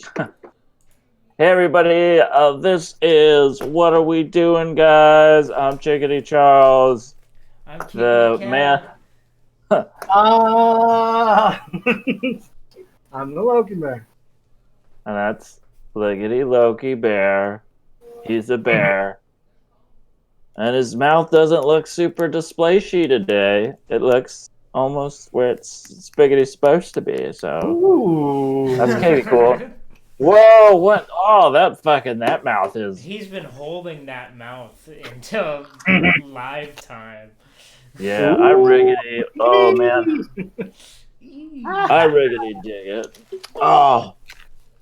Hey everybody, this is What Are We Doing, guys? I'm Chickadee Charles, I'm Comedic the man. Ah, I'm the Loki Bear. And that's Liggity Loki Bear. He's a bear. And his mouth doesn't look super display-y today. It looks almost where it's Spaghetti's supposed to be, so that's Ooh. kind of cool. Whoa, what? Oh, that mouth is... He's been holding that mouth until live time. Yeah, I Ooh. riggedy. Oh, man. I riggedy dig it. Oh,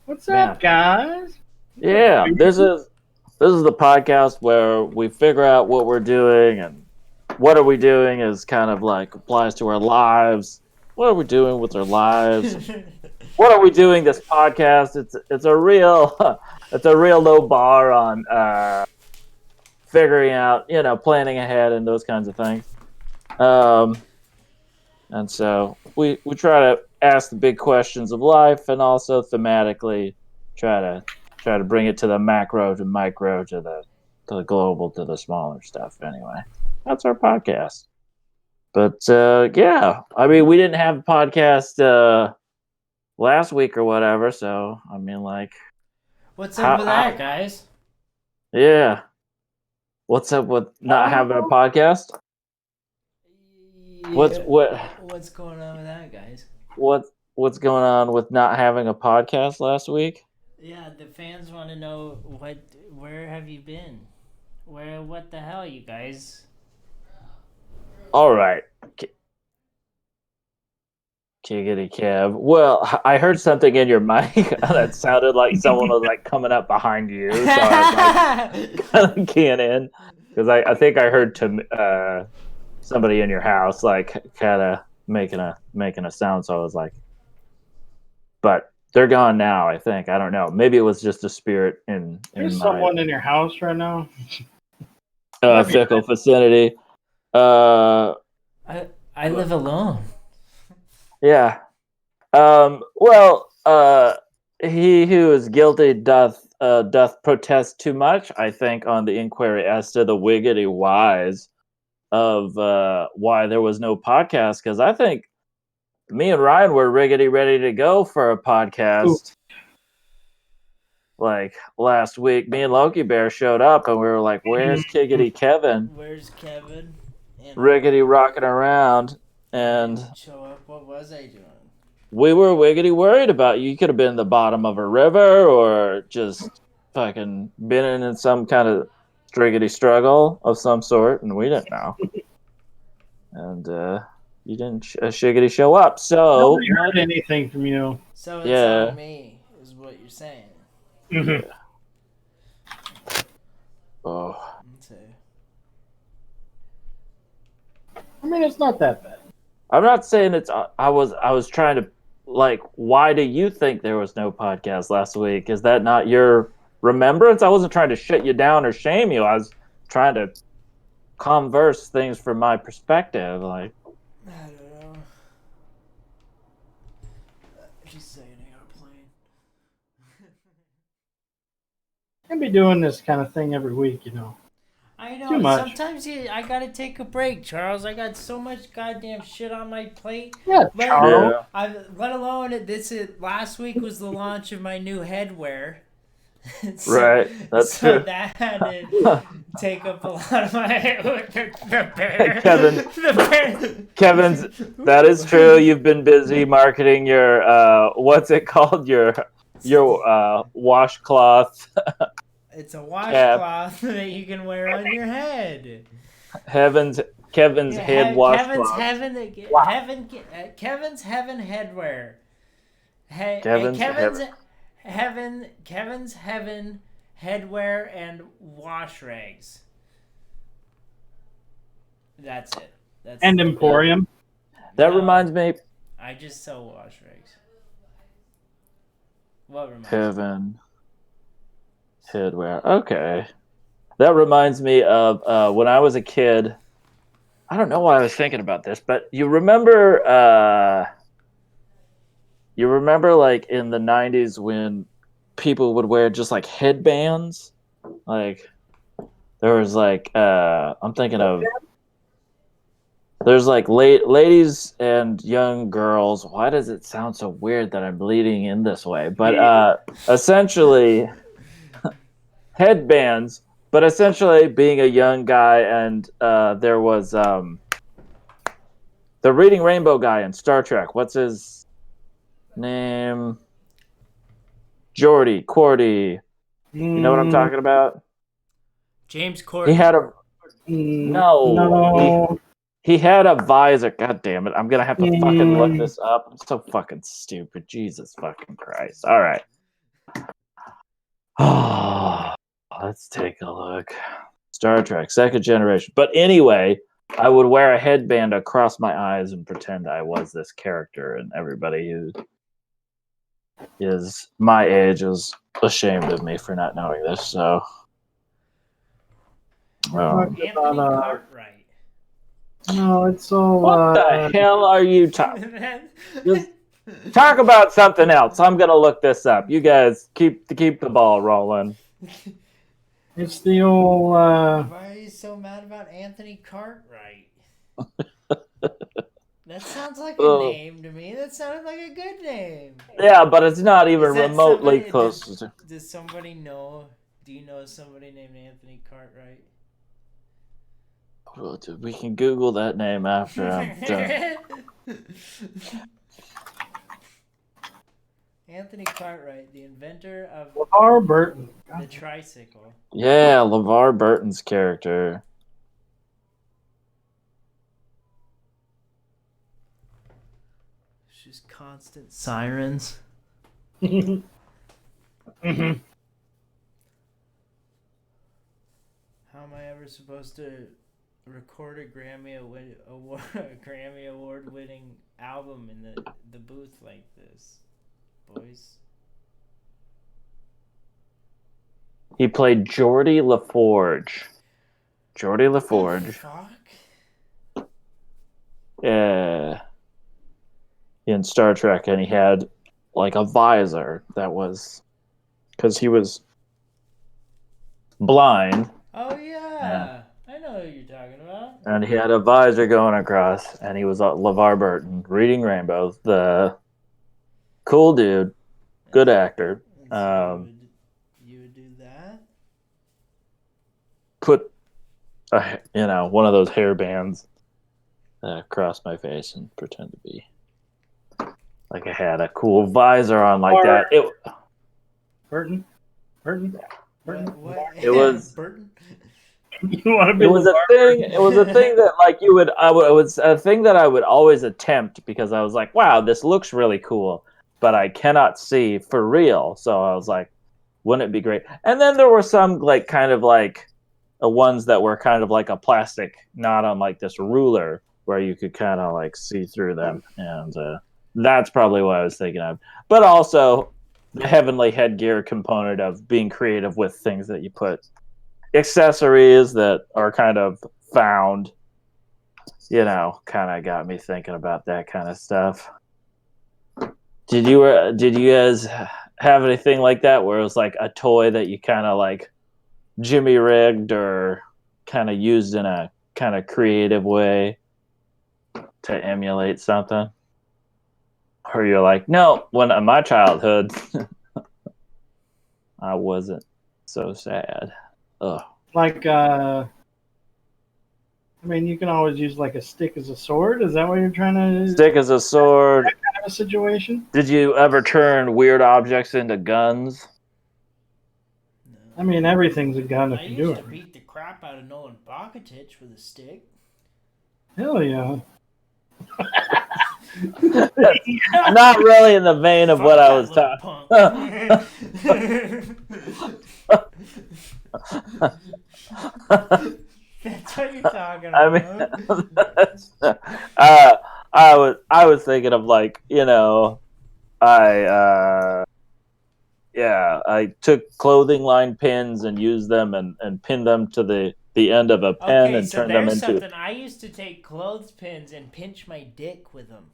What's man. up, guys? Yeah, this is the podcast where we figure out what we're doing, and what are we doing is kind of like applies to our lives. What are we doing with our lives? What are we doing this podcast? It's a real it's a real low bar on figuring out, planning ahead and those kinds of things. And so we try to ask the big questions of life, and also thematically try to bring it to the macro, to micro, to the global, to the smaller stuff. Anyway, that's our podcast. But yeah, I mean, we didn't have a podcast last week or whatever, so I mean, like, What's up with that, guys? yeah, what's up with not having a podcast? Yeah, What's going on with that, guys? What's going on with not having a podcast last week? Yeah, the fans want to know where have you been? What the hell, you guys? All right. Giggity Kev. Well, I heard something in your mic that sounded like someone was like coming up behind you. So I was like kind of keying in because I think I heard somebody in your house like kind of making a sound. So I was like, but they're gone now. I think I don't know. Maybe it was just a spirit in There's my someone in your house right now. fickle vicinity. I live alone. Yeah. Well, he who is guilty doth protest too much, I think, on the inquiry as to the wiggity whys of why there was no podcast. Because I think me and Ryan were riggedy ready to go for a podcast. Like last week, me and Loki Bear showed up, and we were like, "Where's Kiggity Kevin?" Where's Kevin? And Riggedy rocking around, and show up. What was I doing? we were wiggity worried about you. You could have been in the bottom of a river, or just fucking been in some kind of striggity struggle of some sort, and we didn't know. And you didn't shiggity show up. So Nobody heard anything from you. So it's on me, is what you're saying. Yeah. Oh. Okay. I mean, it's not that bad. I'm not saying it's. I was trying to, like, why do you think there was no podcast last week? Is that not your remembrance? I wasn't trying to shut you down or shame you. I was trying to converse things from my perspective. Like, I don't know. Just saying, I got a plane. Can't be doing this kind of thing every week, you know. I know. Too much. Sometimes I gotta take a break, Charles. I got so much goddamn shit on my plate. Yeah, Charles. Let alone last week was the launch of my new headwear. right? That's so true. that had to take up a lot of my the bear. Kevin's. That is true. You've been busy marketing your what's it called? Your washcloth. It's a washcloth that you can wear on your head. Kevin's head washcloth. Kevin's heaven headwear. Kevin's heaven headwear and wash rags. That's it. And Emporium. That reminds me. I just sell wash rags. What reminds Kevin headwear. Okay. That reminds me of when I was a kid. I don't know why I was thinking about this, but you remember like in the 90s when people would wear just like headbands. Like there was like I'm thinking of there's like ladies and young girls. Why does it sound so weird that I'm leading in this way? But essentially headbands. But essentially being a young guy, and there was the Reading Rainbow guy in Star Trek. What's his name? Cordy. You know what I'm talking about? James He Corden. had a no. He had a visor. God damn it! I'm gonna have to fucking look this up. I'm so fucking stupid. Jesus fucking Christ! All right. Let's take a look. Star Trek, second generation. But anyway, I would wear a headband across my eyes and pretend I was this character, and everybody who is my age is ashamed of me for not knowing this. So, Anthony Cartwright. No, it's so. What the hell are you talking? Just talk about something else. I'm gonna look this up. You guys keep the ball rolling. It's the old. Why are you so mad about Anthony Cartwright? That sounds like a name to me. That sounded like a good name. Yeah, but it's not even remotely close. Does somebody know? Do you know somebody named Anthony Cartwright? Well, we can Google that name after I'm done. Anthony Cartwright, the inventor of LeVar Burton. the tricycle. Yeah, LeVar Burton's character. Just constant sirens. Mhm. How am I ever supposed to record a Grammy Award winning album in the booth like this, boys? He played Geordie LaForge. Geordie What the LaForge. fuck? Yeah. In Star Trek, and he had like a visor that was because he was blind. Oh yeah. I know who you're talking about. And he had a visor going across, and he was LeVar Burton, Reading Rainbow, the cool dude, good actor. You would do that? Put one of those hair bands across my face and pretend to be like I had a cool visor on like that. Burton. What? It was Burton. You want to be? It was a thing. It was a thing that like it was a thing that I would always attempt because I was like, wow, this looks really cool, but I cannot see for real. So I was like, wouldn't it be great? And then there were some like kind of like ones that were kind of like a plastic knot on like this ruler where you could kind of like see through them, and that's probably what I was thinking of. But also the heavenly headgear component of being creative with things that you put. Accessories that are kind of found, kind of got me thinking about that kind of stuff. Did you guys have anything like that where it was like a toy that you kind of like jimmy rigged or kind of used in a kind of creative way to emulate something? Or you're like, no, when in my childhood, I wasn't so sad. Ugh. Like, I mean, you can always use like a stick as a sword. Is that what you're trying to? Stick as a sword. That kind of a situation. Did you ever turn weird objects into guns? No. I mean, everything's a gun if I you used do to it. beat the crap out of Nolan Bakatich with a stick. Hell yeah. Not really in the vein of what I was talking. That's what you're talking about. I mean, I was thinking of like I took clothing line pins and used them and pinned them to the end of a pen and turned them into. I used to take clothespins and pinch my dick with them.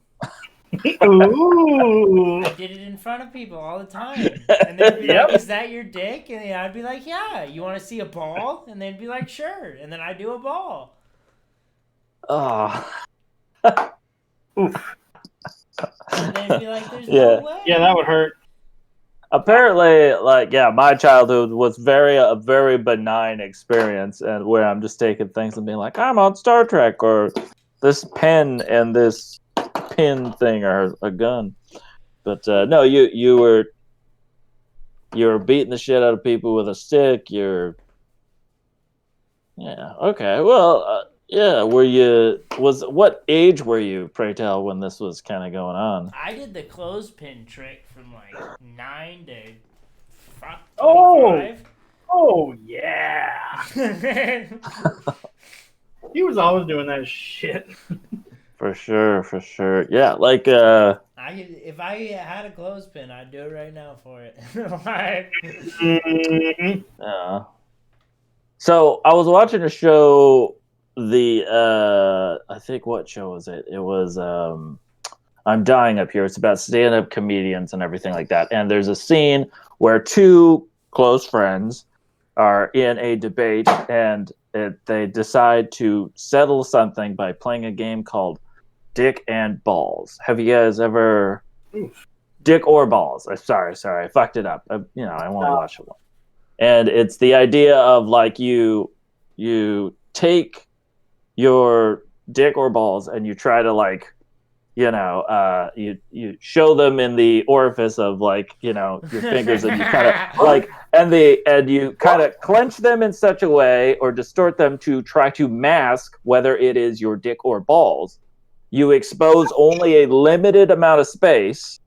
Ooh. I did it in front of people all the time. And they'd be Yep. like, is that your dick? And I'd be like, yeah. You want to see a ball? And they'd be like, sure. And then I'd do a ball. Oh. Oof. And they'd be like, there's Yeah. no way. Yeah, that would hurt. Apparently, like, yeah, my childhood was a very benign experience, and where I'm just taking things and being like, I'm on Star Trek, or this pen and this pin thing are a gun. But no, you were beating the shit out of people with a stick. Yeah, okay. Well, yeah. What age were you, pray tell, when this was kind of going on? I did the clothespin trick from like 9 to Oh. 25. Oh, yeah. He was always doing that shit. For sure. Yeah, like If I had a clothespin, I'd do it right now for it. Mhm. So I was watching a show. I think, what show was it? It was I'm Dying Up Here. It's about stand-up comedians and everything like that. And there's a scene where two close friends are in a debate, and they decide to settle something by playing a game called Dick and Balls. Have you guys ever? Oof. Dick or Balls? Sorry, I fucked it up. I only watched it once. And it's the idea of like you take your dick or balls and you try to like you show them in the orifice of like your fingers, and you kind of like and you kind of clench them in such a way or distort them to try to mask whether it is your dick or balls. You expose only a limited amount of space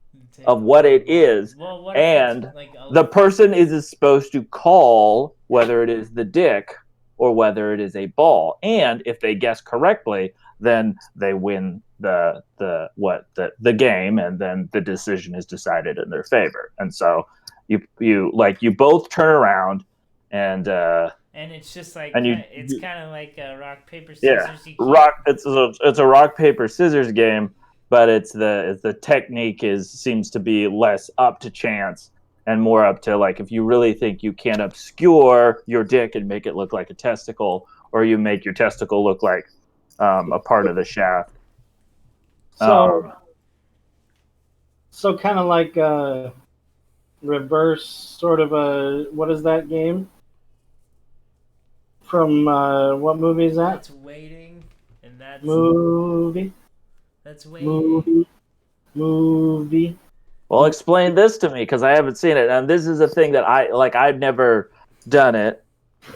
of what it is, Well, what and if it's like the person is supposed to call whether it is the dick or whether it is a ball. And if they guess correctly, then they win the game, and then the decision is decided in their favor. And so you both turn around and it's just like and it's kind of like a rock paper yeah, scissors. it's a rock paper scissors game, but it's the technique seems to be less up to chance and more up to like if you really think you can obscure your dick and make it look like a testicle, or you make your testicle look like a part of the shaft. So kind of like reverse sort of a, what is that game? From what movie is that? That's waiting, and that's Movie. that's waiting. Movie. Well, explain this to me because I haven't seen it, and this is a thing that I've never done it,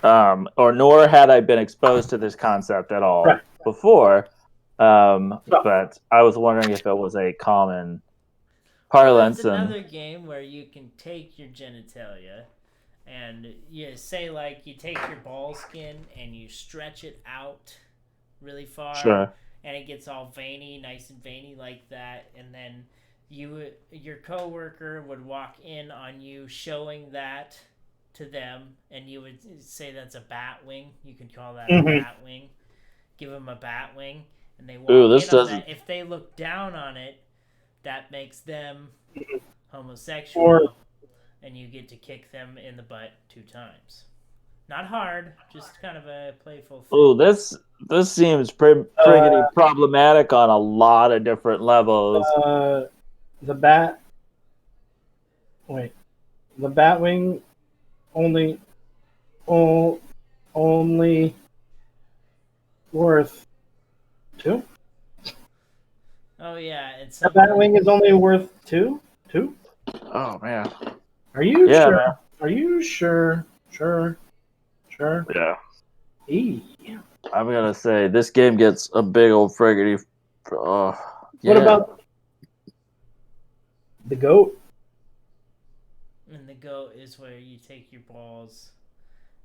or nor had I been exposed to this concept at all before. But I was wondering if it was a common parlance. It's another game where you can take your genitalia and you say like you take your ball skin and you stretch it out really far, Sure. and it gets all veiny, nice and veiny like that, and then your coworker would walk in on you showing that to them, and you would say that's a bat wing. You could call that a bat wing. Give them a bat wing, and they walk in on that. If they look down on it, that makes them homosexual, and you get to kick them in the butt 2 times. Not hard, just kind of a playful thing. Oh, this seems pretty problematic on a lot of different levels. The Batwing only worth 2. Oh yeah, it's the Batwing is only worth 2. Oh man. Are you sure? Man. Are you sure? Sure. Yeah. Yeah. I'm gonna say this game gets a big old friggity. Yeah. What about the goat? And the goat is where you take your balls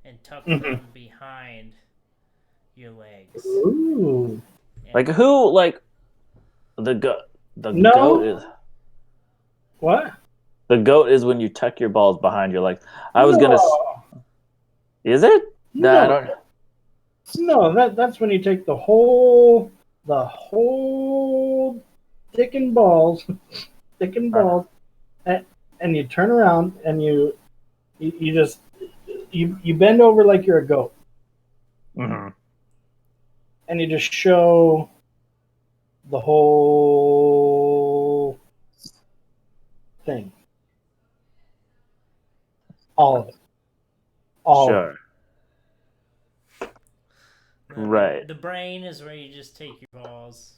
and tuck them behind your legs. Ooh. Like who? Like the goat. No. Goat is. What? The goat is when you tuck your balls behind your legs. I was gonna. Is it? No, I don't. No, that's when you take the whole dick and balls, dick and balls, and you turn around and you just you bend over like you're a goat, Mm-hmm. and you just show the whole thing, all of it, all of it. Sure. Right. The brain is where you just take your balls,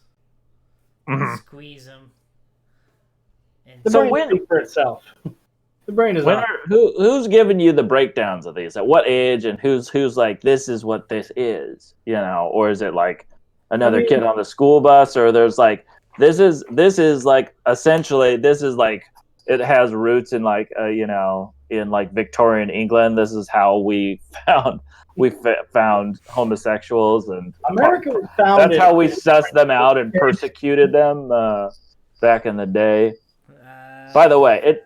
Mhm. squeeze them, and The So brain speaks for itself. The brain is on. Who's giving you the breakdowns of these? At what age, and who's like, this is what this is, or is it like another kid on the school bus, or there's like this is like essentially this is like it has roots in like in like Victorian England. This is how we found homosexuals, and America was founded. that's how we sussed them out and persecuted them back in the day. By the way,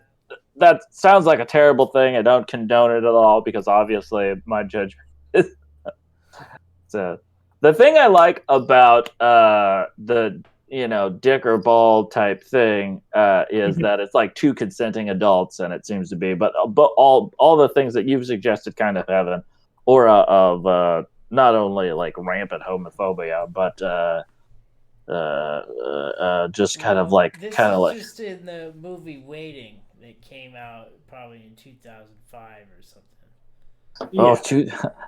that sounds like a terrible thing. I don't condone it at all because obviously my judgment is. So, the thing I like about the dick or ball type thing is that it's like two consenting adults, and it seems to be, but all the things that you've suggested kind of have an aura of not only like rampant homophobia, but just kind of like just in the movie Waiting that came out probably in 2005 or something. Yeah.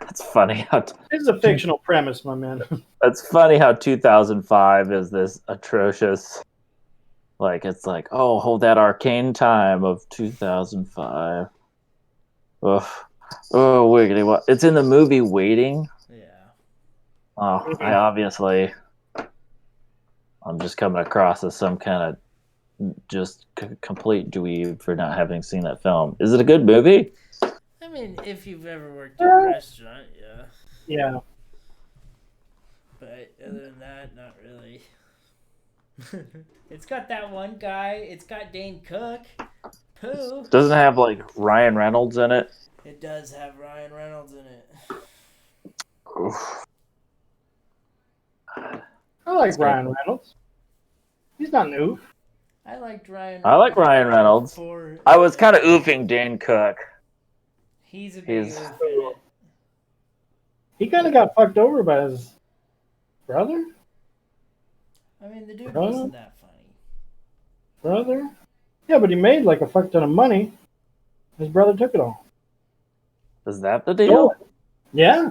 That's funny. It's a fictional premise, my man. It's funny how 2005 is this atrocious. Like it's like, oh, hold that arcane time of 2005. Oh, wiggity! What? It's in the movie Waiting. Yeah. Oh, I'm just coming across as some kind of just complete dweeb for not having seen that film. Is it a good movie? I mean, if you've ever worked in a restaurant, yeah. Yeah. But other than that, not really. It's got that one guy. It's got Dane Cook. Pooh. Doesn't it have like Ryan Reynolds in it? It does have Ryan Reynolds in it. Oof. I like Ryan Reynolds. He's not an oof. I liked Ryan. I like Ryan Reynolds. I was kind of oofing Dane Cook. He's a big oof in it. He kind of got fucked over by his brother. I mean, the dude wasn't that funny. Brother? Yeah, but he made like a fuck ton of money. His brother took it all. Is that the deal? Yeah.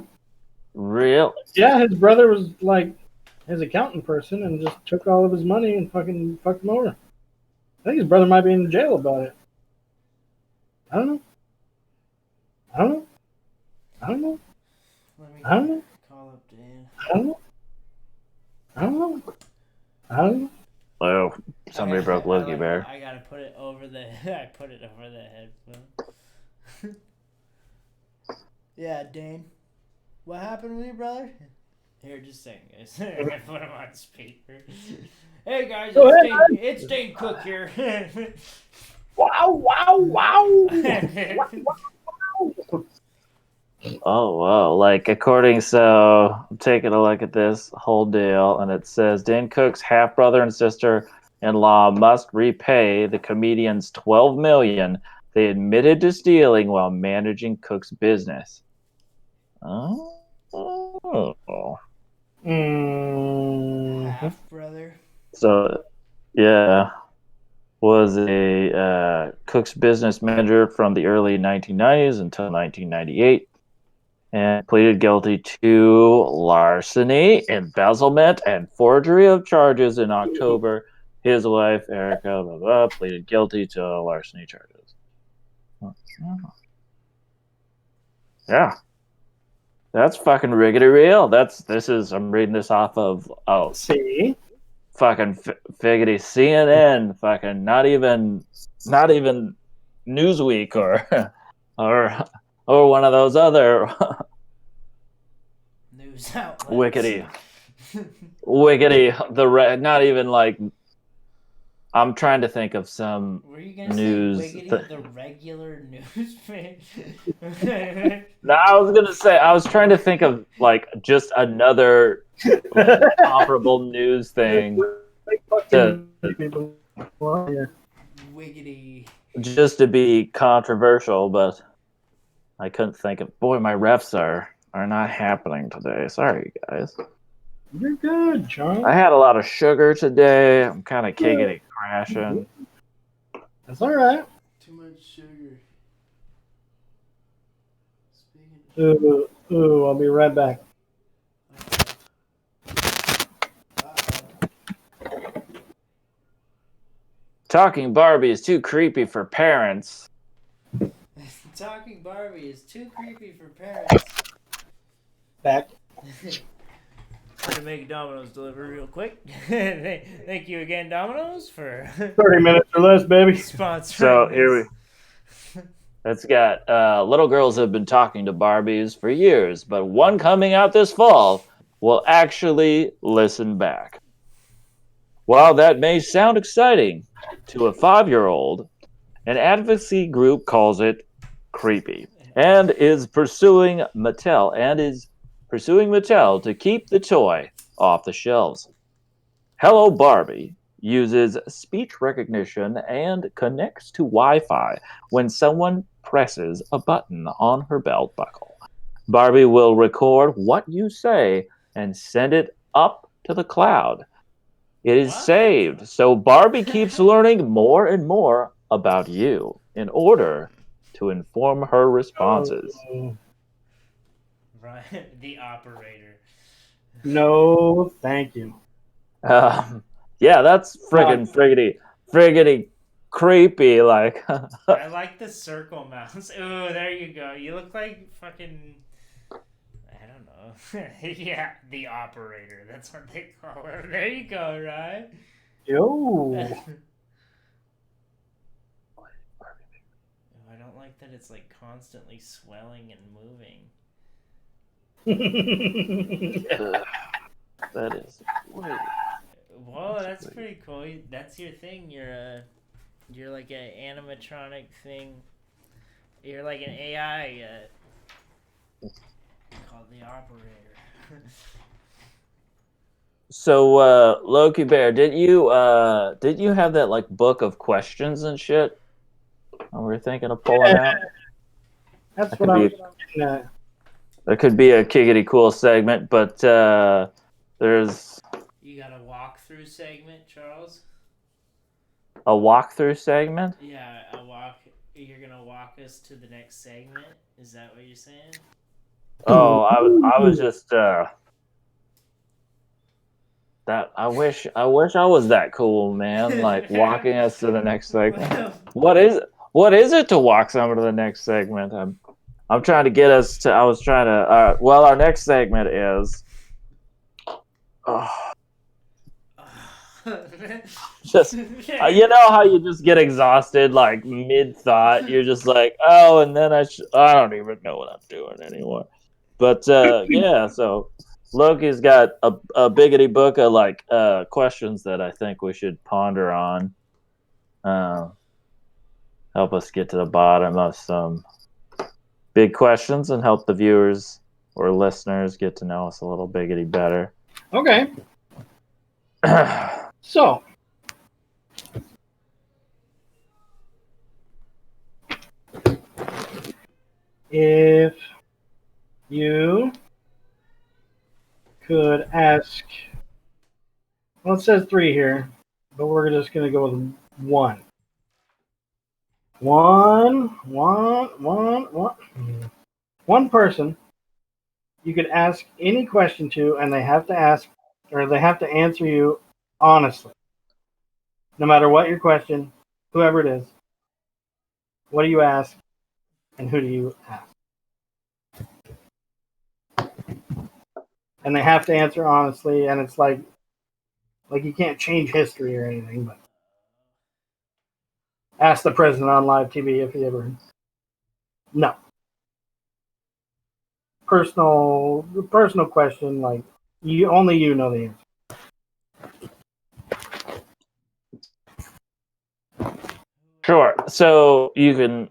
Real? Yeah, his brother was like his accountant person and just took all of his money and fucking fucked him over. I think his brother might be in jail about it. I don't know. Let me call up Dan. I don't know. Oh, somebody broke Loki Bear. I gotta put it over the. I put it over the headphone. Yeah, Dane. What happened with your brother? Here, just saying, guys. I'm gonna put him on speaker. Hey guys, it's Dane Cook here. Wow. Oh, wow. Like, so I'm taking a look at this whole deal, and it says Dane Cook's half-brother and sister-in-law must repay the comedian's $12 million they admitted to stealing while managing Cook's business. Oh. Half-brother. So, yeah. Was a Cook's business manager from the early 1990s until 1998. And pleaded guilty to larceny, embezzlement, and forgery of charges in October. His wife, Erica, pleaded guilty to larceny charges. Yeah. That's fucking riggedy real. I'm reading this off of, See? Fucking figgity CNN, fucking not even Newsweek or one of those other news outlets. Wiggity, not even like. I'm trying to think of some Were you gonna news. Say Wiggity, the regular news page? No, I was trying to think of like just another comparable news thing Big to fucking people. Well, yeah. Wiggity. just to be controversial, but I couldn't think of. Boy, my refs are not happening today. Sorry, guys. You're good, I Charles. had a lot of sugar today. I'm kind of giggity crashing. That's all right. Too much sugar. Speaking Ooh, I'll be right back. Talking Barbie is too creepy for parents. Talking Barbie is too creepy for parents. Back. I'm gonna make Domino's deliver real quick. Thank you again, Domino's, for 30 minutes or less, baby. sponsoring So this. it's got little girls have been talking to Barbies for years, but one coming out this fall will actually listen back. While that may sound exciting to a 5-year-old, an advocacy group calls it creepy and is pursuing Mattel to keep the toy off the shelves. Hello Barbie uses speech recognition and connects to Wi-Fi when someone presses a button on her belt buckle. Barbie will record what you say and send it up to the cloud. It is What? saved, so Barbie keeps learning more and more about you in order to inform her responses. Oh, Right, the operator. no, thank you. Yeah, that's friggity creepy. Like, I like the circle mouse. Ooh, there you go. You look like fucking. I don't know. Yeah, the operator. That's what they call him. There you go, right? Yo. I don't like that it's like constantly swelling and moving. that is weird. Whoa, that's pretty cool. That's your thing. You're like an animatronic thing. You're like an AI called the operator. So, Loki Bear, did you have that like book of questions and shit? We were thinking of pulling out. That's That what could I be was getting at. that could be a kiggity cool segment, but there's You got a walkthrough segment, Charles? a walkthrough segment. Yeah, a walk. You're gonna walk us to the next segment. Is that what you're saying? Oh, I was just that I wish I was that cool, man. Like walking us to the next segment. What is it to walk someone to the next segment? I'm trying to get us to. I was trying to. Well, our next segment is. Oh, just you know how you just get exhausted like mid thought. You're just like, oh, and then I don't even know what I'm doing anymore. But yeah, so Loki's got a biggity book of like questions that I think we should ponder on. Help us get to the bottom of some big questions and help the viewers or listeners get to know us a little biggity better. Okay. So, if you could ask, well, it says 3 here, but we're just going to go with 1. One person you could ask any question to, and they have to ask, or they have to answer you honestly. No matter what your question, whoever it is, what do you ask, and who do you ask? And they have to answer honestly, and it's like you can't change history or anything, but ask the president on live TV if he ever. No. Personal question, like you know the answer. Sure. So you can.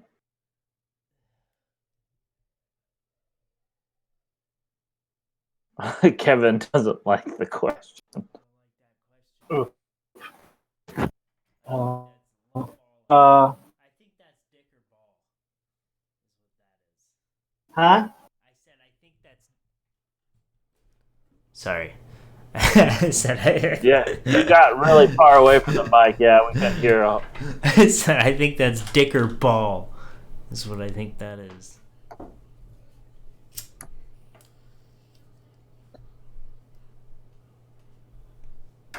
Kevin doesn't like the question. Ooh. Uh, That's uh, I think that's dick or ball. Is what that is. huh? I said I think that's. Sorry. I said Yeah, you got really far away from the mic. Yeah, we can hear. I said I think that's dick or ball. Is what I think that is.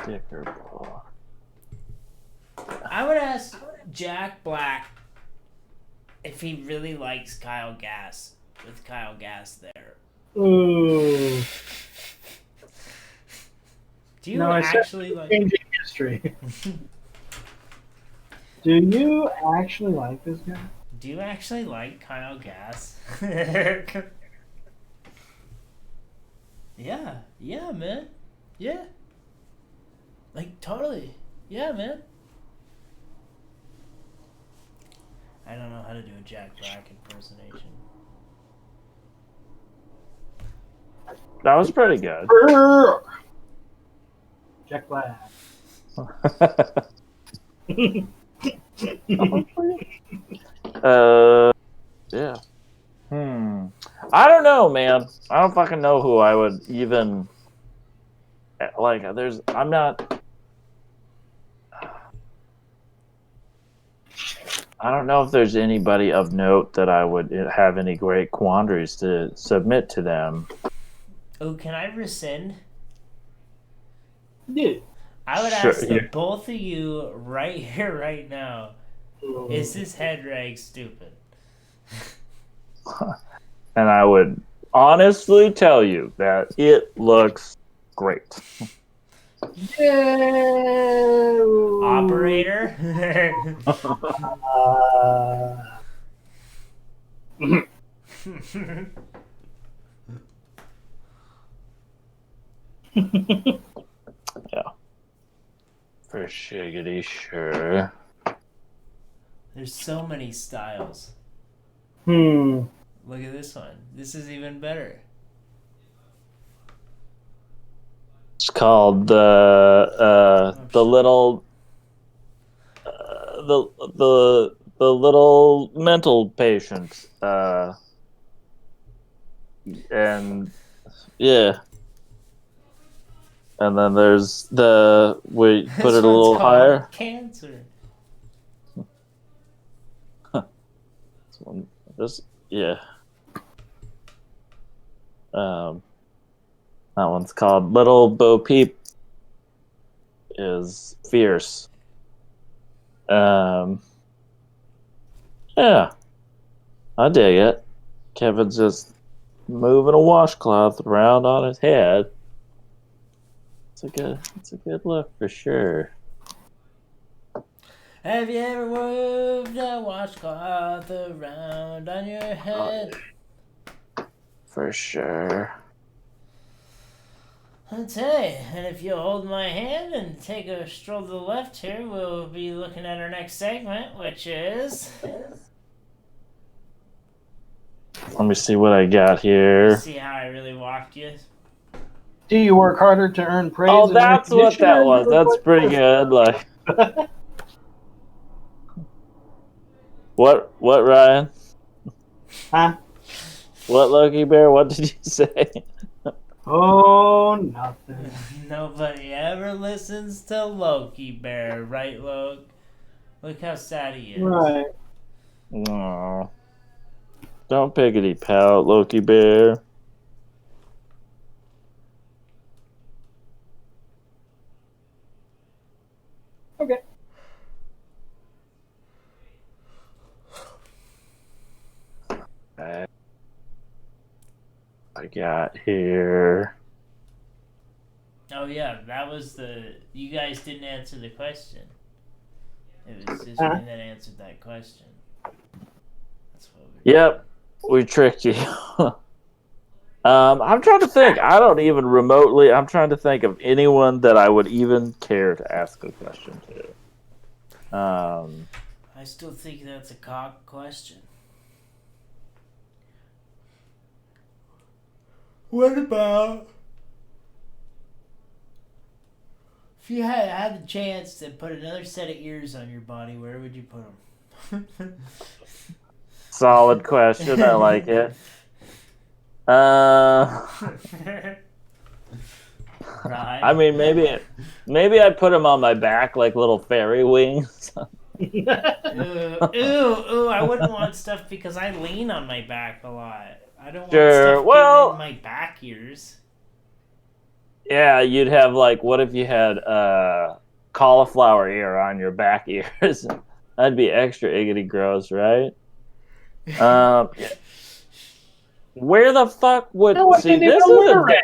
Dick or ball. I would ask Jack Black if he really likes Kyle Gass. With Kyle Gass there. Ooh. Do you No, I said actually like? changing history. Do you actually like this guy? Do you actually like Kyle Gass? Yeah, man. Yeah. Like, totally. Yeah, man. I don't know how to do a Jack Black impersonation. That was pretty good. Jack Black. Yeah. I don't know, man. I don't fucking know who I would even like. I'm not. I don't know if there's anybody of note that I would have any great quandaries to submit to them. Oh, can I rescind? Dude. I would Sure, ask the yeah. both of you right here, right now. Is this head rag stupid? And I would honestly tell you that it looks great. Yeah. Operator? Yeah. For shiggity sure. There's so many styles. Hmm. Look at this one. This is even better. It's called the little the little mental patient and yeah, and then there's we put This it a one's little called higher. cancer. This yeah. That one's called Little Bo Peep is fierce. Um, yeah, I dig it. Kevin's just moving a washcloth around on his head. It's a good look for sure. Have you ever moved a washcloth around on your head? For sure. I'll tell you, and if you hold my hand and take a stroll to the left here, we'll be looking at our next segment, which is... Let me see what I got here. See how I really walked you? Do you work harder to earn praise? Oh, and that's what recognition, that or do was. you That's work pretty good. Like what, Ryan? Huh? What, Loki Bear? What did you say? Oh, nothing. Nobody ever listens to Loki Bear, right, Loki? Look how sad he is. Right. No. Don't piggity pout, Loki Bear. Okay. I got here. Oh yeah, that was the... You guys didn't answer the question. It was just Huh? me that answered that question. That's what Yep, we tricked you. I'm trying to think. I don't even remotely. I'm trying to think of anyone that I would even care to ask a question to. I still think that's a cock question. What about If you had the chance to put another set of ears on your body, where would you put them? Solid question. I like it. Right. I mean, maybe I put them on my back like little fairy wings. Ooh, I wouldn't want stuff because I lean on my back a lot. I don't want Sure. stuff Well, getting in my back ears. yeah, you'd have like, what if you had cauliflower ear on your back ears? That'd be extra iggity gross, right? Yeah. Where the fuck would No, I see can't even this is alliterate.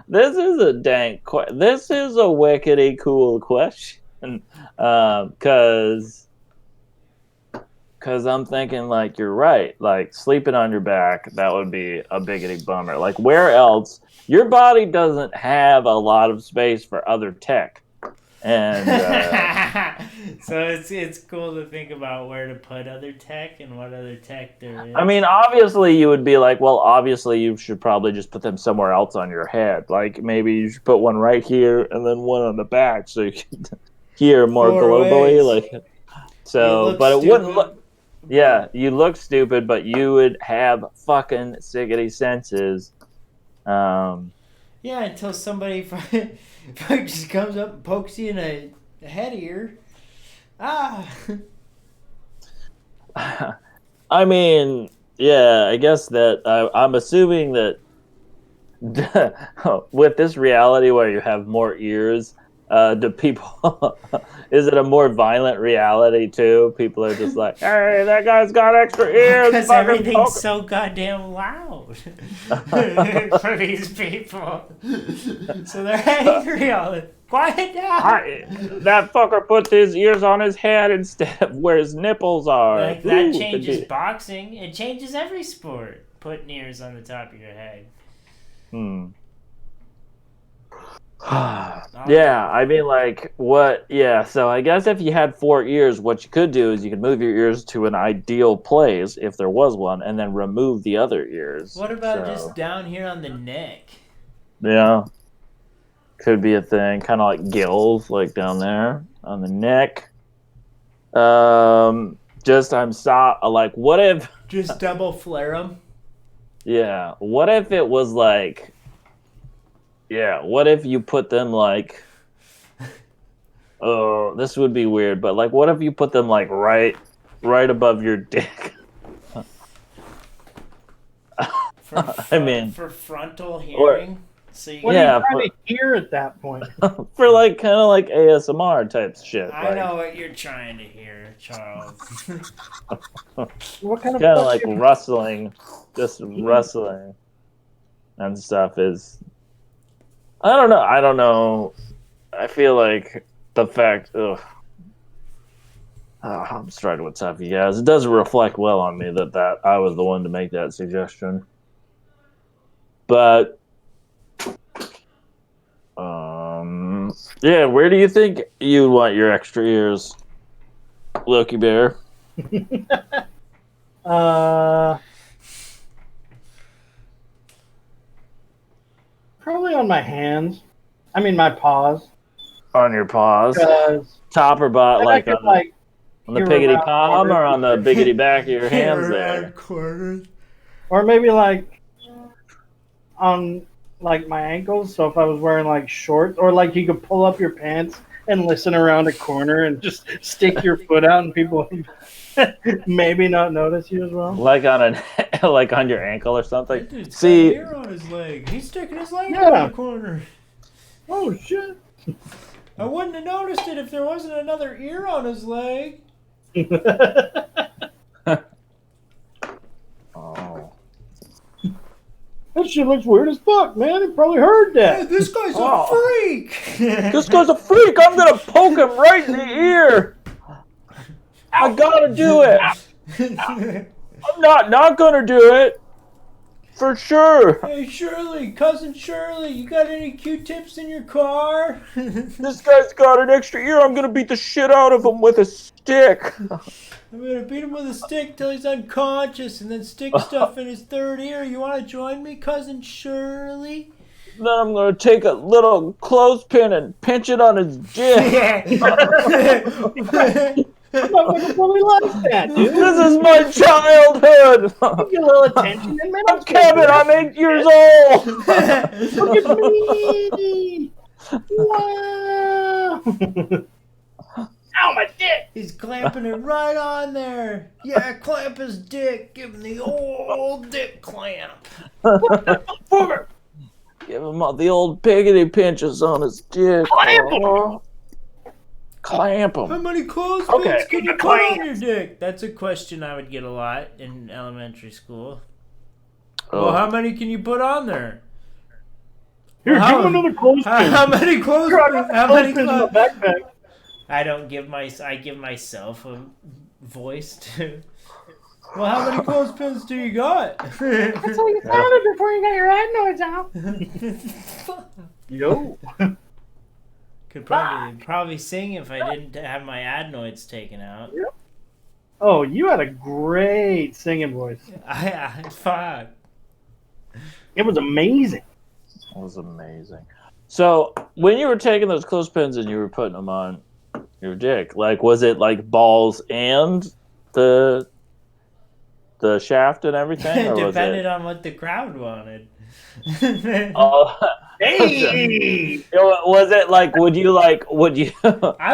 this is a this is a wickedy cool question. Cause I'm thinking like you're right. Like sleeping on your back, that would be a biggity bummer. Like where else? Your body doesn't have a lot of space for other tech. And so it's cool to think about where to put other tech and what other tech there is. I mean, obviously, you would be like, well, obviously, you should probably just put them somewhere else on your head. Like maybe you should put one right here and then one on the back, so you can hear more globally. Like so, but it wouldn't look. Yeah, you look stupid, but you would have fucking siggity senses. Yeah, until somebody just comes up and pokes you in a head ear. Ah. I mean, yeah, I guess that I'm assuming that with this reality where you have more ears, do people? Is it a more violent reality too? People are just like, "Hey, that guy's got extra ears." Because everything's so goddamn loud for these people. So they're angry all the quiet down. That fucker puts his ears on his head instead of where his nipples are. Like that changes boxing. It changes every sport. Putting ears on the top of your head. Yeah, I mean, like, what? Yeah, so I guess if you had 4 ears, what you could do is you could move your ears to an ideal place, if there was one, and then remove the other ears. What about just down here on the neck? Yeah, could be a thing, kind of like gills, like down there on the neck. Like, what if? Just double flare them. Yeah, what if it was like? Yeah, what if you put them like? Oh, this would be weird, but like, what if you put them like right above your dick? For frontal hearing. So you What are you trying to hear at that point? For like kind of like ASMR type shit. I know what you're trying to hear, Charles. What kind of like rustling, just rustling and stuff is. I don't know. I feel like the fact. I'm struggling with stuff, you guys. It doesn't reflect well on me that I was the one to make that suggestion. But, yeah, where do you think you want your extra ears, Loki Bear? Probably on my hands. I mean, my paws. On your paws? Top or bottom? Like on the piggity palm or on the biggity back of your hands there? Or maybe like on like my ankles. So if I was wearing like shorts, or like you could pull up your pants and listen around a corner and just stick your foot out, and people maybe not notice you as well. Like on like on your ankle or something. See, hair on his leg. He's sticking his leg out in the corner. Oh shit! I wouldn't have noticed it if there wasn't another ear on his leg. Oh. That shit looks weird as fuck, man. He probably heard that. Hey, this guy's a freak. This guy's a freak. I'm gonna poke him right in the ear. I gotta do it. I'm not gonna do it. For sure. Hey, Shirley, cousin Shirley, you got any Q-tips in your car? This guy's got an extra ear. I'm gonna beat the shit out of him with a stick. I'm gonna beat him with a stick till he's unconscious and then stick stuff in his third ear. You wanna join me, cousin Shirley? Then I'm gonna take a little clothespin and pinch it on his dick. Motherfucker fully likes that, dude. This is my childhood. Give you a little attention in middle I'm school. Kevin. I'm 8 years old. Look at me. Wow. Ow, my dick. He's clamping it right on there. Yeah, clamp his dick. Give him the old dick clamp. Booger. Give him all the old piggity pinches on his dick. Clamp him. Oh. Clamp How him. many clothespins Okay, can you the put on clamp. your dick? That's a question I would get a lot in elementary school. Oh. Well, how many can you put on there? Here, How- give him another clothespin. How many clothespins? How many Clothespins in my clothespins? backpack. I give myself a voice too. Well, how many clothespins do you got? That's how you sounded before you got your adenoids out. Yo. Could probably sing if I didn't have my adenoids taken out. Oh, you had a great singing voice. Fuck. It was amazing. That was amazing. So when you were taking those clothespins and you were putting them on your dick, like was it like balls and the shaft and everything, or was Depended it? on what the crowd wanted. Oh, Hey. was it like? Would you? I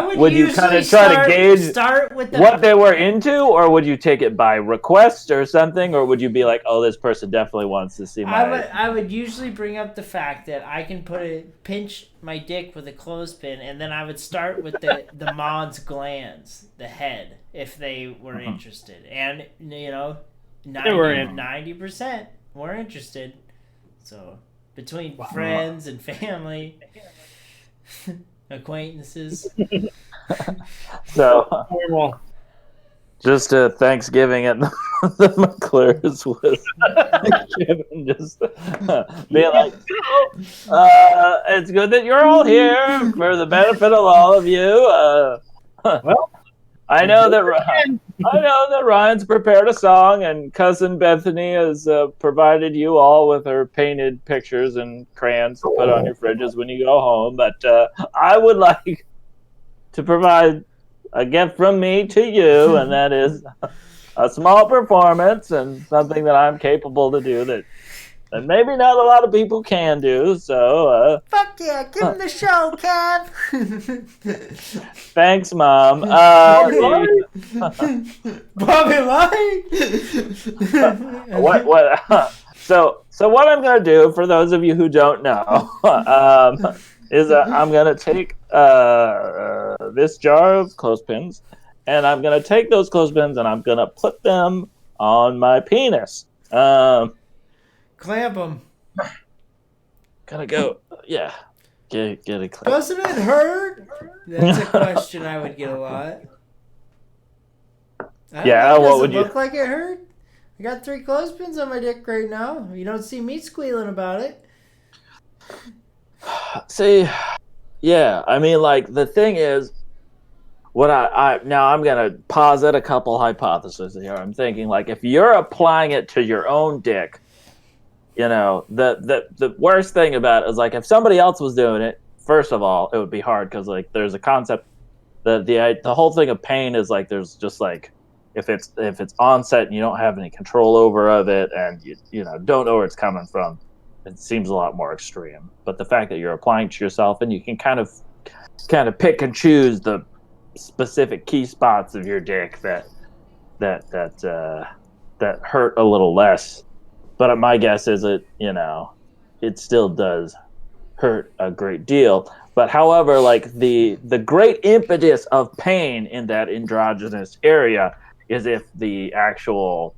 would Would you usually kind of try to gauge start with the what they were into, or would you take it by request or something, or would you be like, oh, this person definitely wants to see my? I would usually bring up the fact that I can pinch my dick with a clothespin, and then I would start with the mons glands, the head, if they were interested, and 90% were interested. So between friends and family, acquaintances. So Well, just Thanksgiving at the McClure's was Kevin just being like, it's good that you're all here for the benefit of all of you. well, I know that Ryan's prepared a song, and cousin Bethany has provided you all with her painted pictures and crayons to put on your fridges when you go home. But I would like to provide a gift from me to you, and that is a small performance and something that I'm capable to do that maybe not a lot of people can do. So Fuck yeah, give him the show, Kev. thanks, Mom. Bobby Light. What? So what I'm gonna do, for those of you who don't know, is I'm gonna take this jar of clothespins, and I'm gonna take those clothespins and I'm gonna put them on my penis. Clamp him. Gonna go, yeah. Get a clamp. Doesn't it hurt? That's a question I would get a lot. Yeah, what would Does it look like it hurt? I got 3 clothespins on my dick right now. You don't see me squealing about it. See, yeah. I mean, like, the thing is, what now I'm gonna posit a couple hypotheses here. I'm thinking, like, if you're applying it to your own dick, the worst thing about it is, like, if somebody else was doing it, first of all, it would be hard because, like, there's a concept that the whole thing of pain is, like, there's just, like, if it's onset and you don't have any control over it, and you don't know where it's coming from, it seems a lot more extreme. But the fact that you're applying to yourself, and you can kind of pick and choose the specific key spots of your dick that hurt a little less. But my guess is it still does hurt a great deal. But however, like, the great impetus of pain in that androgynous area is if the actual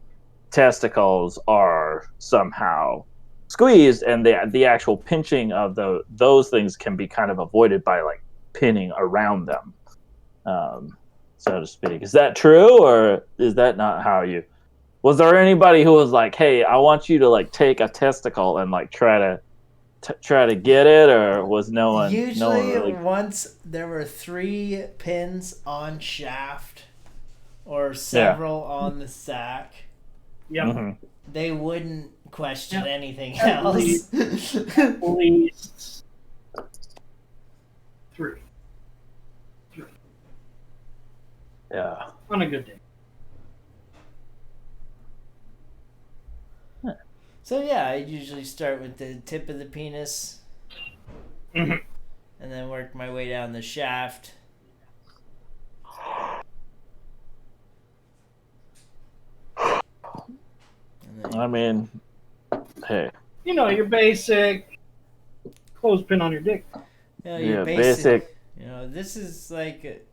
testicles are somehow squeezed, and the actual pinching of those things can be kind of avoided by, like, pinning around them, so to speak. Is that true, or is that not how you? Was there anybody who was like, "Hey, I want you to, like, take a testicle and, like, try to get it," or was no one? Usually, really... once there were 3 pins on shaft, or several on the sack, Yep. Mm-hmm. They wouldn't question anything At else. least 3. Yeah. On a good day. So yeah, I usually start with the tip of the penis, Mhm. and then work my way down the shaft. And then, I mean, hey. You know, your basic clothespin on your dick. your Yeah, basic. basic. This is like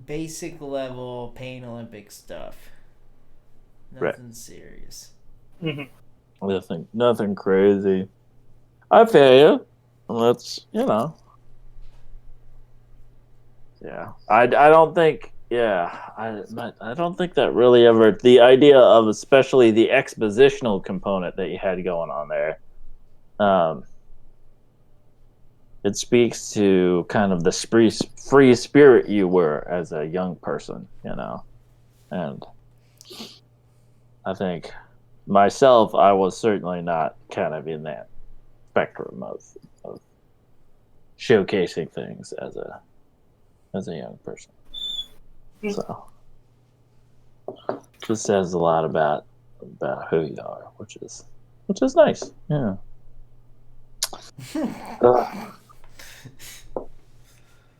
basic level Pain Olympic stuff. Nothing serious. Mm-hmm. Nothing crazy. I feel you. Let's, Yeah. I don't think. Yeah. I don't think that really ever. The idea of especially the expositional component that you had going on there. It speaks to kind of the free spirit you were as a young person, and I think myself, I was certainly not kind of in that spectrum of showcasing things as a young person. So just says a lot about who you are, which is nice. Yeah.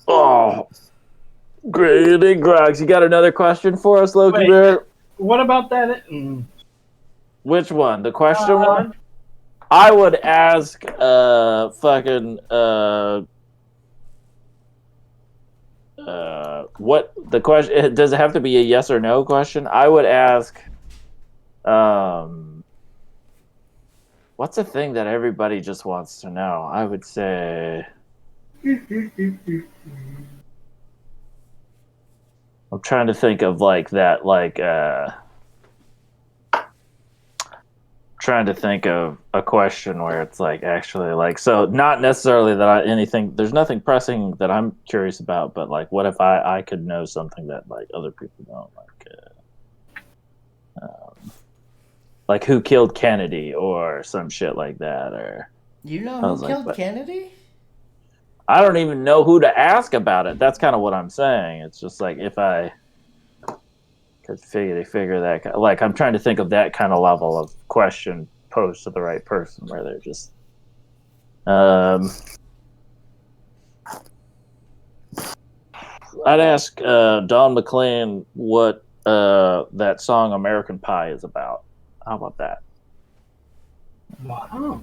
Oh, Grady Grogs, you got another question for us, Loki Wait. Bear? What about that? Which one? The question one? I would ask what the question, does it have to be a yes or no question? I would ask what's a thing that everybody just wants to know? I would say I'm trying to think of trying to think of a question where it's like actually like, so not necessarily that there's nothing pressing that I'm curious about, but like what if I could know something that like other people don't, like who killed Kennedy or some shit like that, or You know I who was like, killed but Kennedy? I don't even know who to ask about it. That's kind of what I'm saying. It's just like if I could figure that, like I'm trying to think of that kind of level of question posed to the right person where they're just I'd ask Don McLean what that song American Pie is about. How about that? Wow.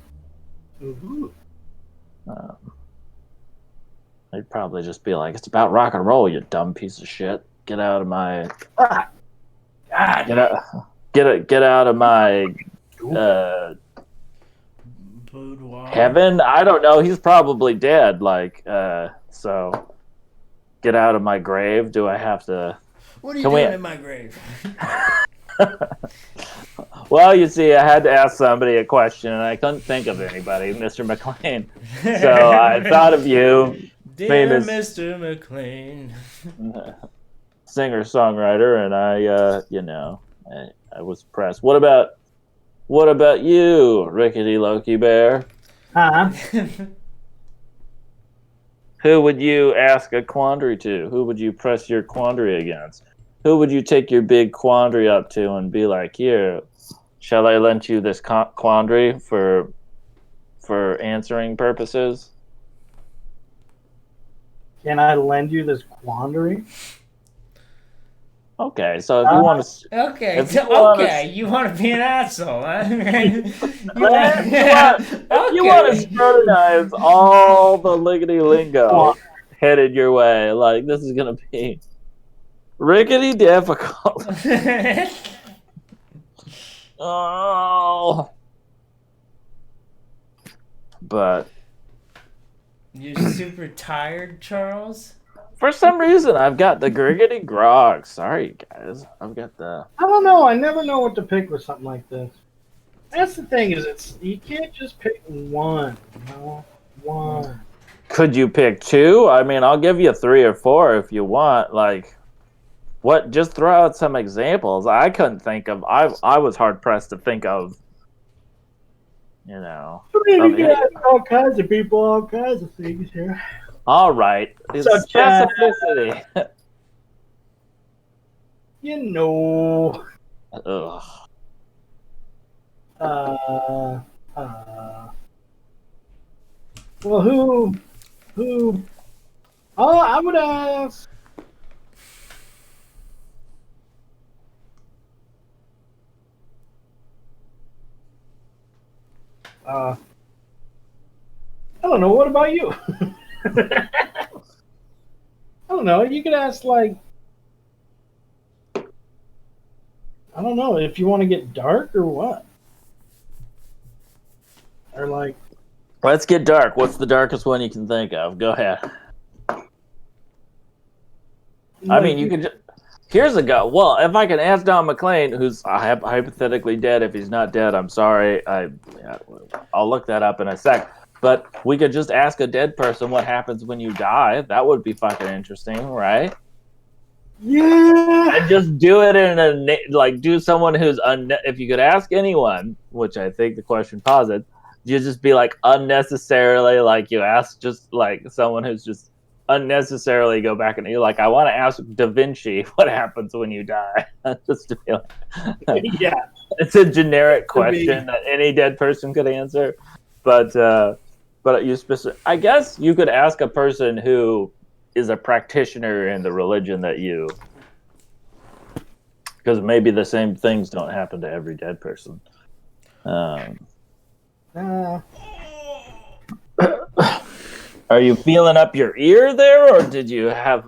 Ooh. They'd probably just be like, "It's about rock and roll, you dumb piece of shit. Get out of my God. get out of my Boudoir. heaven." I don't know. He's probably dead. So get out of my grave. Do I have to? What are you doing in my grave? Well, you see, I had to ask somebody a question, and I couldn't think of anybody, Mr. McLean. So I thought of you, Dear famous Mr. McLean. singer-songwriter, and I was impressed. What about you, Rickety Loki Bear? Who would you ask a quandary to? Who would you press your quandary against? Who would you take your big quandary up to and be like, "Here, shall I lend you this quandary for answering purposes?" Can I lend you this quandary? Okay, so if you want to, Okay, you want to be an asshole, huh? if you want to scrutinize all the lickety lingo headed your way, like this is gonna be rickety difficult. Oh, but you're super tired, Charles? for some reason, I've got the griggity grogs. Sorry, guys. I've got the. I don't know. I never know what to pick with something like this. That's the thing is, you can't just pick one. One. Could you pick two? I mean, I'll give you 3 or 4 if you want. Like, What? Just throw out some examples. I couldn't think of. I was hard pressed to think of. You know. I mean, of you can any- ask all kinds of people, all kinds of things here. All right. It's Such specificity. You know. Ugh. Uh, uh, well, who? Oh, I would ask. I don't know. What about you? I don't know. You could ask like, I don't know if you want to get dark or what, or like. Let's get dark. What's the darkest one you can think of? Go ahead. I mean, you could. Here's a go. Well, if I can ask Don McClane, who's hypothetically dead, if he's not dead, I'm sorry. I'll look that up in a sec. But we could just ask a dead person what happens when you die. That would be fucking interesting, right? Yeah. And just do it in do someone who's if you could ask anyone, which I think the question posits, you just be like unnecessarily like you ask just like someone who's just unnecessarily go back and you're like, I want to ask Da Vinci what happens when you die. Just to be like, Yeah. it's a generic question that any dead person could answer, but you I guess you could ask a person who is a practitioner in the religion that you, because maybe the same things don't happen to every dead person. Are you feeling up your ear there, or did you have?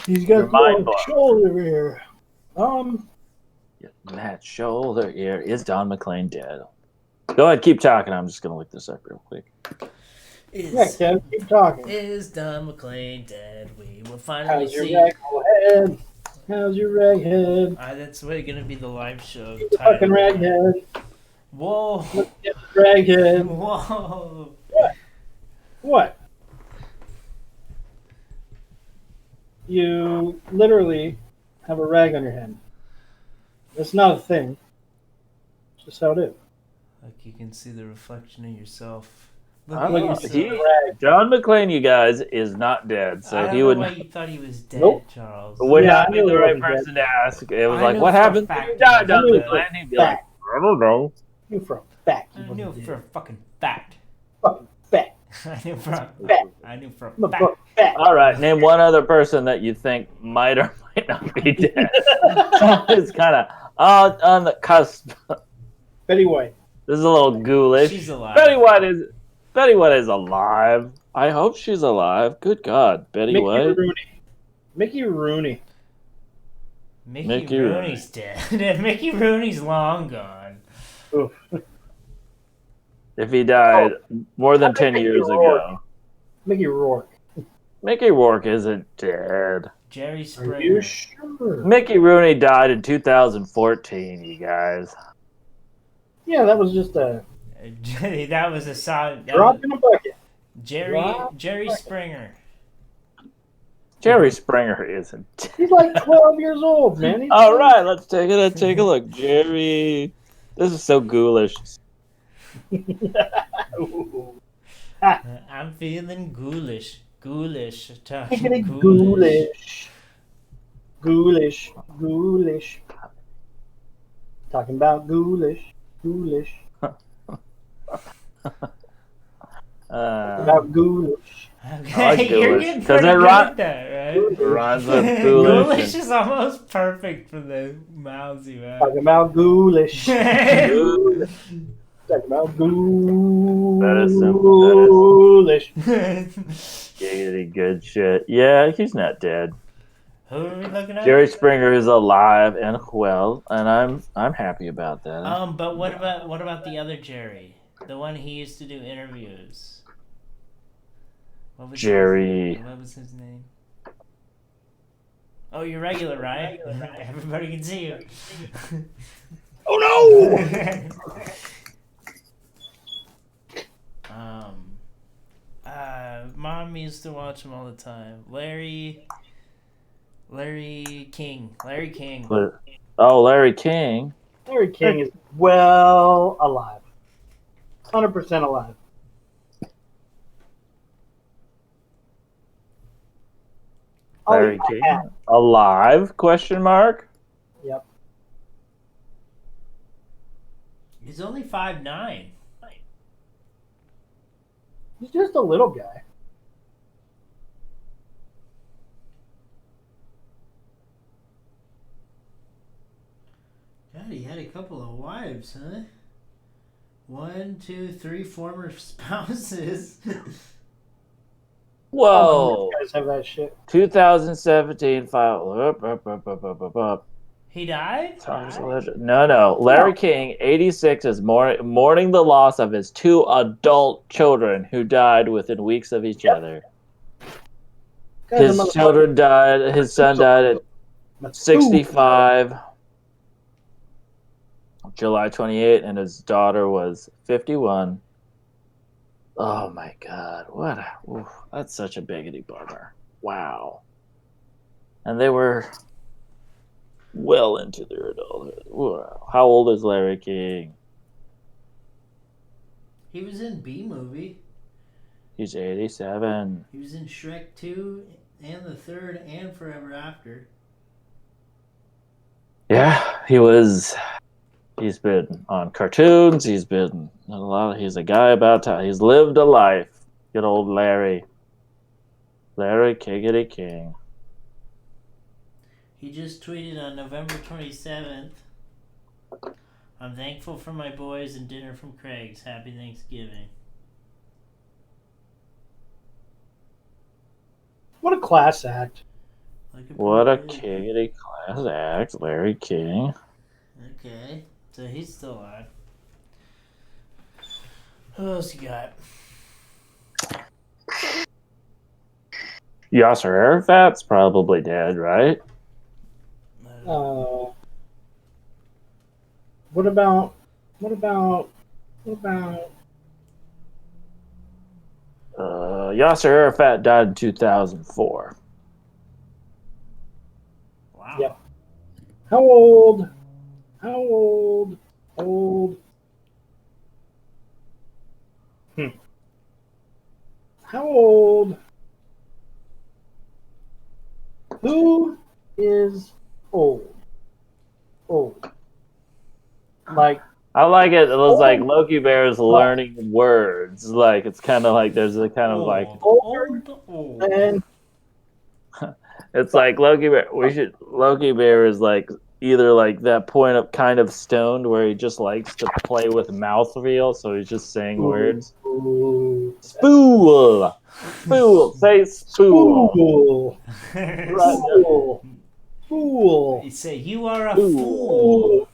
He's got your mind blown? shoulder here. That shoulder ear. Is Don McClane dead? Go ahead, keep talking. I'm just gonna look this up real quick. Yeah, Kev, keep talking. Is Don McClane dead? We will finally How's your see. raghead? How's your raghead? That's really gonna be the live show. Fucking raghead. Whoa. Let's get the raghead. Whoa. What? You literally have a rag on your head. That's not a thing. It's just how it is. Like you can see the reflection of yourself. John McClane, you guys, is not dead, so I he don't would. know why you thought he was dead, Nope. Charles. Would Yeah, not I be knew the he right wasn't person to ask. It was I like, knew what for a happened? fact You died, he Don was McClane. He'd be like, fact. I don't know. You for a fact. I knew for a fucking fact. Fucking fact. I knew for a Fact. I'm a fact. fact. All right, name one other person that you think might or might not be dead. It's kind of on the cusp. Betty White. This is a little ghoulish. She's alive. Betty White is alive. I hope she's alive. Good God, Betty Mickey White. Rooney. Mickey Rooney. Mickey Rooney's dead. Mickey Rooney's long gone. Oof. If he died more than 10 Mickey years Rourke. ago. Mickey Rourke. Mickey Rourke isn't dead. Jerry Springer. Are you sure? Mickey Rooney died in 2014, you guys. Yeah, that was just a That was a solid. drop in a bucket. Jerry Springer. Jerry Springer isn't dead. He's like 12 years old, man. He's All right, let's take a look. Jerry. This is so ghoulish. I'm feeling ghoulish. Ghoulish. Talking ghoulish. Ghoulish. Ghoulish. Talking about ghoulish. Ghoulish. About ghoulish. Okay, I like you're ghoulish, getting 'cause pretty it good rhymes- at that, right? It rhymes with ghoulish. Ghoulish is almost perfect for the mouths you have. Talking about ghoulish. Ghoulish. Talking about ghoulish. That is simple. Giggity good shit. Yeah, he's not dead. Who are we looking at? Jerry Springer is alive and well, and I'm happy about that. But what about the other Jerry? The one he used to do interviews. What was Jerry. What was his name? Oh, you're regular, right? Everybody can see you. Oh Mom used to watch him all the time. Larry. Larry King. Larry King. Oh, Larry King. Larry King is well alive. 100% alive. Larry King. Alive? Question mark. Yep. He's only 5'9". He's just a little guy. God, he had a couple of wives, huh? 1, 2, 3 former spouses. Whoa. You guys have that shit. 2017 file. He died? No. Larry King, 86, is mourning the loss of his 2 adult children who died within weeks of each other. His children died. His son died at 65, July 28, and his daughter was 51. Oh my God! That's such a biggity bummer. Wow. And they were well into their adulthood. Wow. How old is Larry King? He was in B-Movie. He's 87. He was in Shrek 2 and the 3rd and Forever After. Yeah, he was. He's been on cartoons. He's been a lot. He's a guy about time. He's lived a life. Good old Larry. Larry Kiggity King. He just tweeted on November 27th. I'm thankful for my boys and dinner from Craig's. Happy Thanksgiving. What a class act. What a kiggity class act, Larry King. Okay, so he's still alive. Who else you got? Yasser Arafat's probably dead, right? What about Yasser Arafat died in 2004. Wow. Yep. How old? How old? Who is old? Like, I like it. It was like Loki Bear is learning words. Like it's kind of like there's a kind of like old. and it's like Loki Bear. Loki Bear is like either like that point of kind of stoned where he just likes to play with mouth feel, so he's just saying words. Spool. Say spool. Fool. You say you are a fool.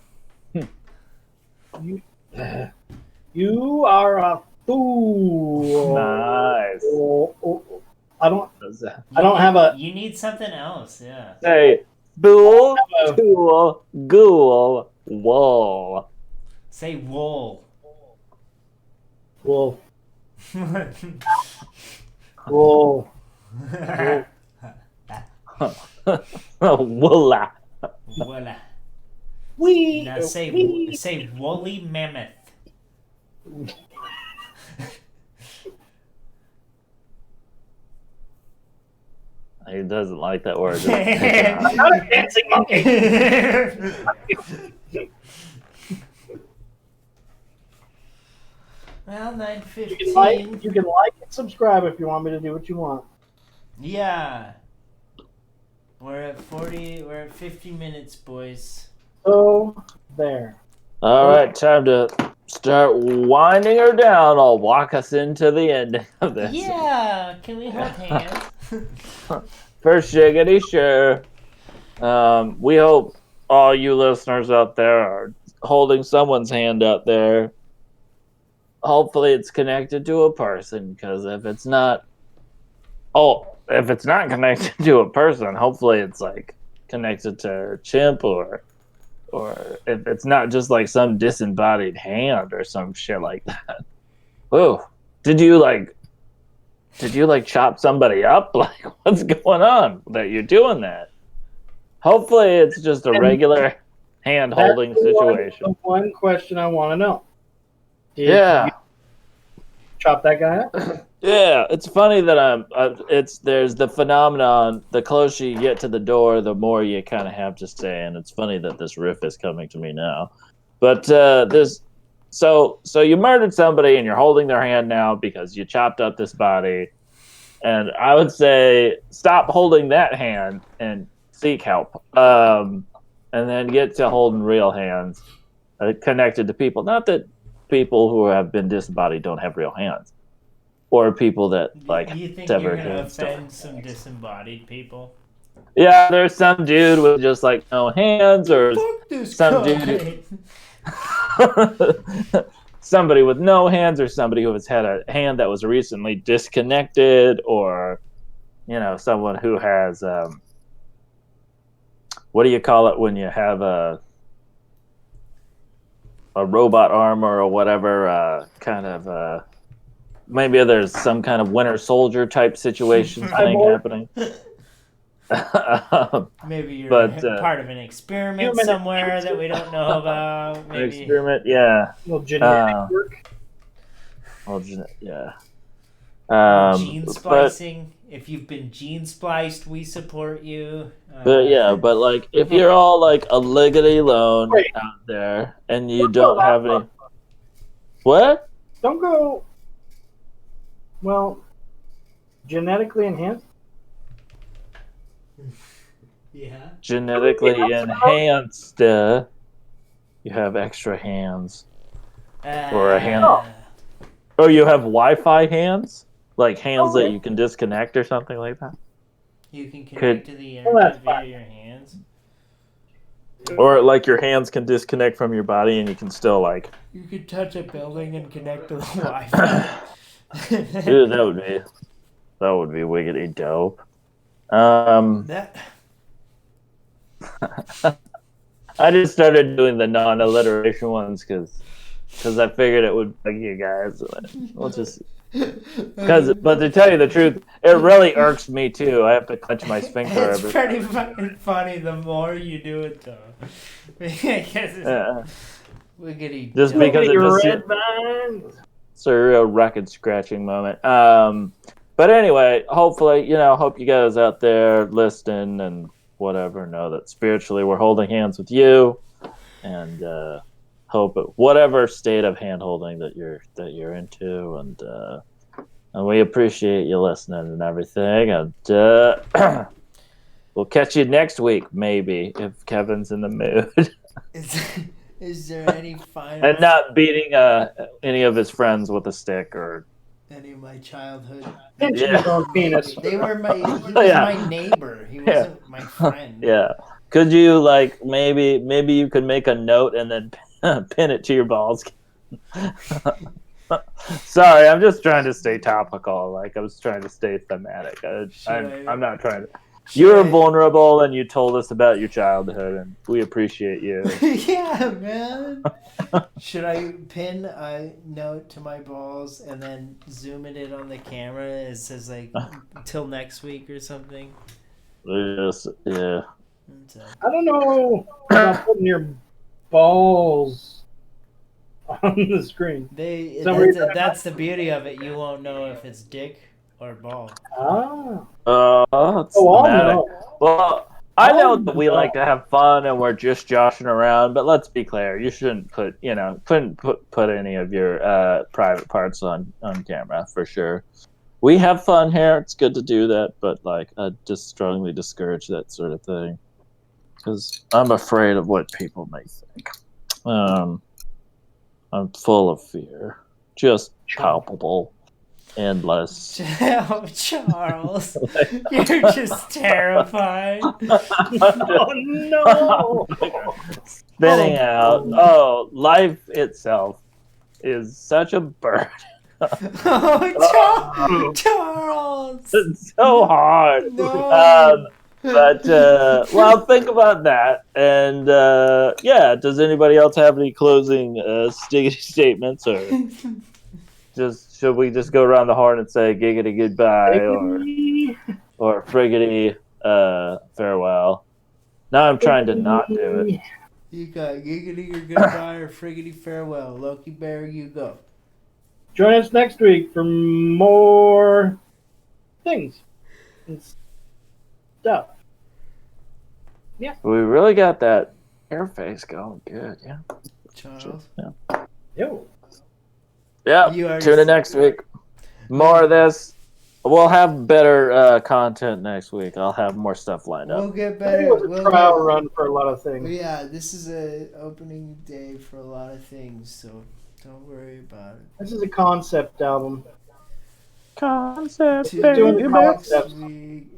You are a fool. Nice. I don't have a. You need something else, yeah. Say spool, tool, ghoul, wool. Say wool. Wool. Wool. Woola. Voila. Now say woolly mammoth. He doesn't like that word. I'm not a dancing monkey. Well, 9:15. You can like and subscribe if you want me to do what you want. Yeah. We're at 40. We're at 50 minutes, boys. So there. All right, time to start winding her down. I'll walk us into the end of this. Yeah. Can we hold hands? First, shiggity, sure. We hope all you listeners out there are holding someone's hand out there. Hopefully it's connected to a person, because if it's not connected to a person, hopefully it's like connected to a chimp, or if it's not just like some disembodied hand or some shit like that. Whoa. Did you chop somebody up? Like, what's going on that you're doing that? Hopefully, it's just a regular hand-holding That's situation. The one question I want to know. Did Yeah. you chop that guy up? Yeah, it's funny that there's the phenomenon. The closer you get to the door, the more you kind of have to say. And it's funny that this riff is coming to me now. But so you murdered somebody and you're holding their hand now because you chopped up this body. And I would say stop holding that hand and seek help. And then get to holding real hands connected to people. Not that people who have been disembodied don't have real hands. Or people that like You think you're severed gonna hands. offend some disembodied people? Yeah, there's some dude with just like no hands, or Fuck this some guy. dude, somebody with no hands, or somebody who has had a hand that was recently disconnected, or someone who has what do you call it when you have a robot arm or whatever kind of maybe there's some kind of Winter Soldier type situation thing happening. Maybe you're But part of an experiment human somewhere that we don't know about. Maybe an experiment, yeah. Little genetic work. Well, yeah. gene splicing. If you've been gene spliced, we support you. But like if you're all like a liggity lone out there and you don't have any. What? Don't go. Well, genetically enhanced. Yeah. Genetically enhanced. You have extra hands. Or a hand. Oh, you have Wi-Fi hands? Like hands that you can disconnect or something like that? You can connect to the internet via your hands? Or like your hands can disconnect from your body and you can still like... You could touch a building and connect to the Wi-Fi. Dude, that would be wickedy dope. I just started doing the non-alliteration ones because I figured it would bug you guys. We'll just but to tell you the truth, it really irks me too. I have to clench my sphincter. It's pretty fucking funny the more you do it, though. Wiggity. Just because it's a real record scratching moment. But anyway, hopefully, hope you guys out there listening and whatever know that spiritually we're holding hands with you, and hope at whatever state of hand holding that you're into, and we appreciate you listening and everything, and we'll catch you next week maybe if Kevin's in the mood. Is there any final and not beating any of his friends with a stick or any of my childhood? Penis. He was my neighbor. He wasn't my friend. Yeah. Could you maybe you could make a note and then pin it to your balls? Sorry, I'm just trying to stay topical. I was trying to stay thematic. I'm not trying to. You were vulnerable and you told us about your childhood, and we appreciate you. Yeah, man. Should I pin a note to my balls and then zoom it in on the camera? It says "till next week" or something. Yes, yeah. I don't know about putting your balls on the screen. That's the beauty of it. You won't know if it's dick or ball. It's thematic. Well, I know that we like to have fun and we're just joshing around, but let's be clear. You shouldn't put any of your private parts on camera for sure. We have fun here. It's good to do that, but I just strongly discourage that sort of thing because I'm afraid of what people may think. I'm full of fear, just palpable. Endless. Oh, Charles, you're just terrified. Oh no! Spinning out. Oh, life itself is such a burden. Oh, Charles! It's so hard. No. Well, think about that. And does anybody else have any closing statements or? Should we just go around the horn and say giggity goodbye or friggity farewell? Now I'm trying to not do it. You got giggity or goodbye or friggity farewell. Loki Bear, you go. Join us next week for more things and stuff. We really got that hair face going good, yeah. Charles. Yo. Yeah, You already tune in said- next week. More of this. We'll have better content next week. I'll have more stuff lined We'll up. get It better. was a We'll trial get, run for a lot of things. yeah, this is a opening day for a lot of things, so don't worry about it. This is a concept album. Concept, Tune doing in the next concepts. week.